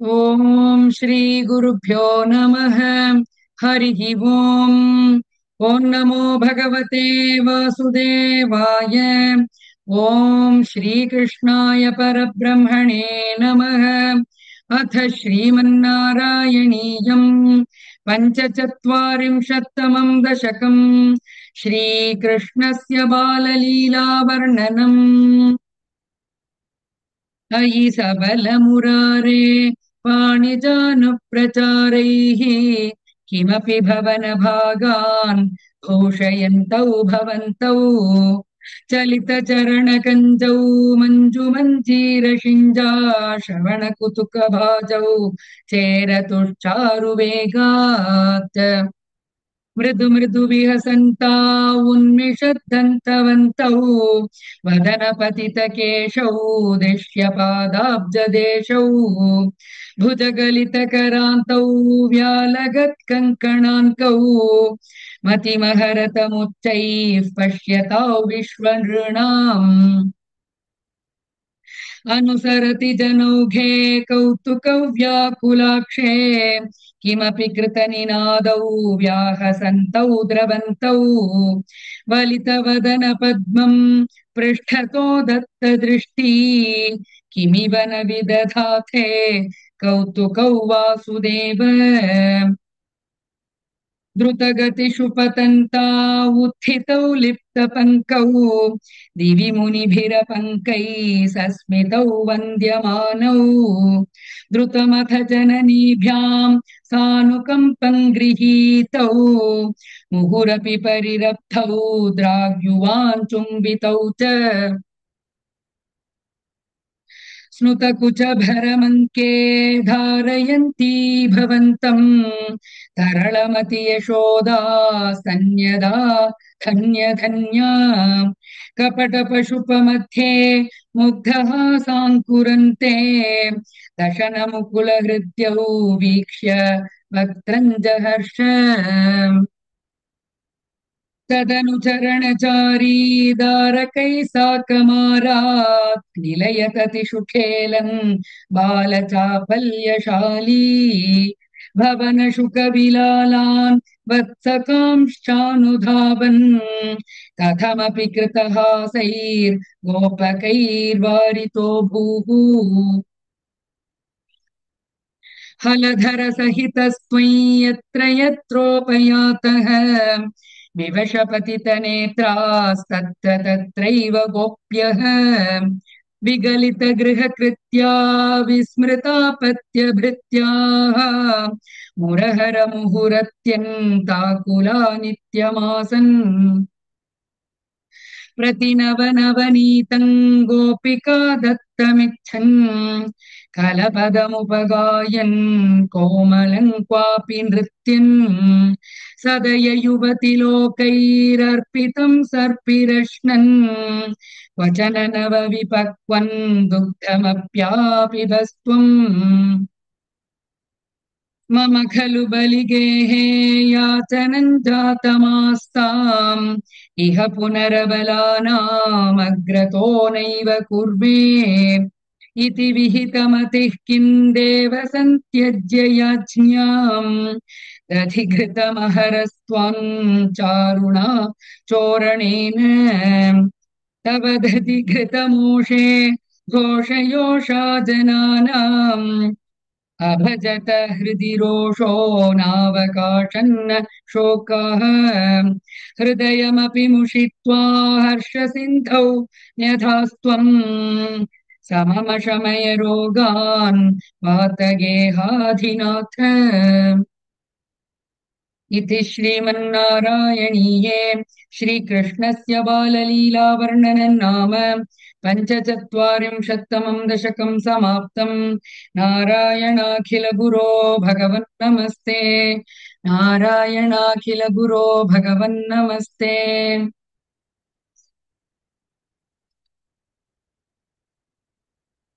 ओम श्री गुरुभ्यो नमः। हरि ओम। ओम नमो भगवते वासुदेवाय। ओम श्री कृष्णाय परब्रह्मणे नमः। अथ श्रीमन्नारायणीयम् पञ्चचत्वारिंशत्तमं दशकम् श्रीकृष्णस्य बाललीलावर्णनम्। अयि सबलमुरारे पाणिजानुप्रचारैः किमपि भवनभागान् घोषयन्तौ भवन्तौ चलितचरणकञ्जौ मञ्जुमञ्जीरशिञ्जा श्रवणकुतुकभाजौ चेरतुश्चारुवेगात् मृदु मृदु विहसन्ता उन्मिषद्धन्तवन्तौ वदनपतितकेशौ दृश्यपादाब्जदेशौ भुजगलितकरान्तौ व्यालगत्कङ्कणाङ्कौ मतिमहरतमुच्चैः पश्यताौ विश्वनृणाम् अनुसरति जनौघे कौतुकव्याकुलाक्षे किमपि कृतनिनादौ व्याहसन्तौ द्रवन्तौ वलितवदनपद्मम् पृष्ठतो दत्तदृष्टी किमिव न विदधाथे कौतुकौ वासुदेव द्रुतगतिषु पतन्ता उत्थितौ लिप्तपङ्कौ दिवि मुनिभिरपङ्कैः सस्मितौ वन्द्यमानौ द्रुतमथ जननीभ्याम् सानुकम्पम् गृहीतौ मुहुरपि परिरब्धौ द्राग्युवान् चुम्बितौ च स्नुतकुचभरमङ्के धारयन्ती भवन्तम् तरलमति यशोदा स्तन्यदा धन्यधन्या कपटपशुपमध्ये मुग्धहासाङ्कुरन्ते दशनमुकुलहृद्यौ वीक्ष्य वक्त्रञ्जहर्ष तदनुचरणचारी दारकैः साकमारात् निलयततिषुखेलन् बालचापल्यशाली भवनशुकविलालान् वत्सकांश्चानुधावन् कथमपि कृतहासैर्गोपकैर्वारितो भूः हलधरसहितस्त्वयि यत्र यत्रोपयातः विवशपतितनेत्रास्तत्र तत्रैव गोप्यः विगलितगृहकृत्या विस्मृतापत्यभृत्याः मुरहरमुहुरत्यन्ताकुला नित्यमासन् प्रतिनवनवनीतं गोपिका दत्तमिच्छन् कलपदमुपगायन् कोमलं क्वापि नृत्यन् सदय युवति लोकैरर्पितं सर्पिरश्नन् क्वचन नवविपक्वन् दुग्धमप्यापिबस्त्वम् मम खलु बलिगेहे याचनं जातमास्ताम् इह पुनरबलानामग्रतो नैव कुर्वे इति विहितमतिः किं देव सन्त्यज्य याज्ञाम् दधिघृतमहरस्त्वं चारुणा चोरणेन तव दधिघृतमोषे घोषयोषा जनानाम् अभजत हृदि रोषो नावकाशन्न शोकः हृदयमपि मुषित्वा हर्षसिन्धौ न्यधास्त्वम् सममशमय रोगान् वातगेहाधिनाथ इति श्रीमन्नारायणीये श्रीकृष्णस्य बाललीलावर्णनं नाम पञ्चचत्वारिंशत्तमं दशकं समाप्तम्। नारायणाखिलगुरो भगवन्नमस्ते। नारायणाखिलगुरो भगवन्नमस्ते।